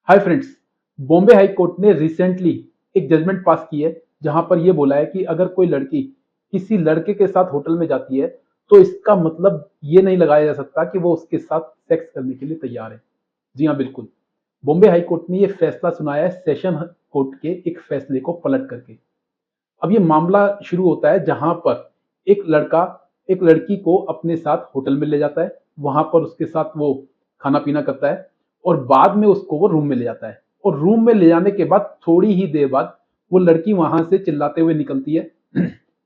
Hi friends, Bombay high court ने recently एक judgement पास की है जहां पर यह बोला है कि अगर कोई लड़की किसी लड़के के साथ होटल में जाती है तो इसका मतलब ये नहीं लगाया जा सकता कि वो उसके साथ सेक्स करने के लिए तैयार है। जी हाँ, बिल्कुल। बॉम्बे हाई कोर्ट ने ये फैसला सुनाया है सेशन कोर्ट के एक फैसले को पलट करके। अब ये मामला शुरू होता है जहां पर एक लड़का एक लड़की को अपने साथ होटल में ले जाता है, वहां पर उसके साथ वो खाना पीना करता है और बाद में उसको वो रूम में ले जाता है। और रूम में ले जाने के बाद थोड़ी ही देर बाद वो लड़की वहां से चिल्लाते हुए निकलती है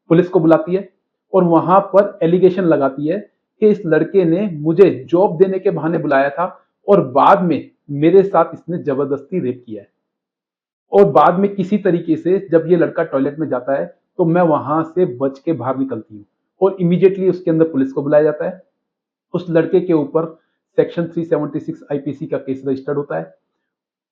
पुलिस को बुलाती है और वहां पर एलिगेशन लगाती है कि इस लड़के ने मुझे जॉब देने के बहाने बुलाया था और बाद में मेरे साथ इसने जबरदस्ती रेप किया है। और बाद में किसी तरीके से जब ये लड़का टॉयलेट में जाता है तो मैं वहां से बच के बाहर निकलती हूँ और इमीडिएटली उसके अंदर पुलिस को बुलाया जाता है। उस लड़के के ऊपर सेक्शन 376 आईपीसी का केस रजिस्टर्ड होता है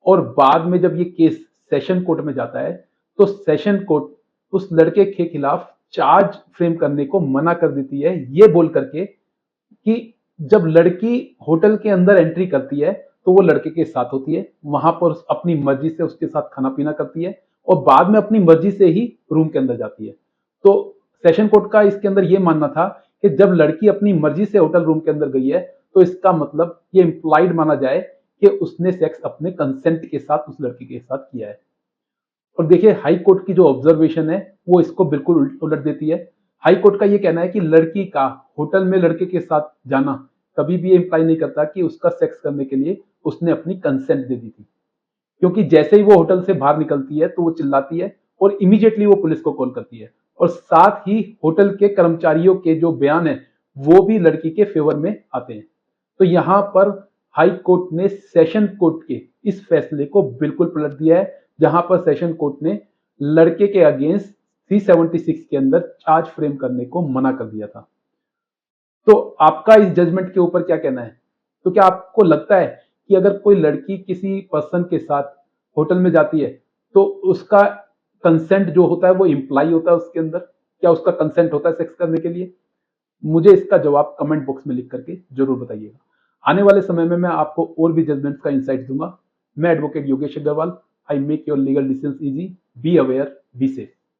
और बाद में जब ये केस सेशन कोर्ट में जाता है तो सेशन कोर्ट उस लड़के के खिलाफ चार्ज फ्रेम करने को मना कर देती है, ये बोल करके कि जब लड़की होटल के अंदर एंट्री करती है तो वो लड़के के साथ होती है, वहां पर अपनी मर्जी से उसके साथ खाना पीना करती है और बाद में अपनी मर्जी से ही रूम के अंदर जाती है। तो सेशन कोर्ट का इसके अंदर ये मानना था कि जब लड़की अपनी मर्जी से होटल रूम के अंदर गई है तो इसका मतलब ये इंप्लाइड माना जाए कि उसने सेक्स अपने कंसेंट के साथ उस लड़की के साथ किया है। और देखिए, हाई कोर्ट की जो ऑब्जर्वेशन है वो इसको बिल्कुल उलट देती है। हाई कोर्ट का ये कहना है कि लड़की का होटल में लड़के के साथ जाना कभी भी इंप्लाई नहीं करता कि उसका सेक्स करने के लिए उसने अपनी कंसेंट दे दी थी, क्योंकि जैसे ही वो होटल से बाहर निकलती है तो वो चिल्लाती है और इमीडिएटली वो पुलिस को कॉल करती है और साथ ही होटल के कर्मचारियों के जो बयान है वो भी लड़की के फेवर में आते हैं। तो यहां पर हाई कोर्ट ने सेशन कोर्ट के इस फैसले को बिल्कुल पलट दिया है, जहां पर सेशन कोर्ट ने लड़के के अगेंस्ट 376 के अंदर चार्ज फ्रेम करने को मना कर दिया था। तो आपका इस जजमेंट के ऊपर क्या कहना है? तो क्या आपको लगता है कि अगर कोई लड़की किसी पर्सन के साथ होटल में जाती है तो उसका कंसेंट जो होता है वो इंप्लाई होता है उसके अंदर? क्या उसका कंसेंट होता है सेक्स करने के लिए? मुझे इसका जवाब कमेंट बॉक्स में लिख करके जरूर बताइएगा। आने वाले समय में मैं आपको और भी जजमेंट्स का इंसाइट दूंगा। मैं advocate Yogesh Agrawal. I make your legal decisions easy. Be aware, be safe.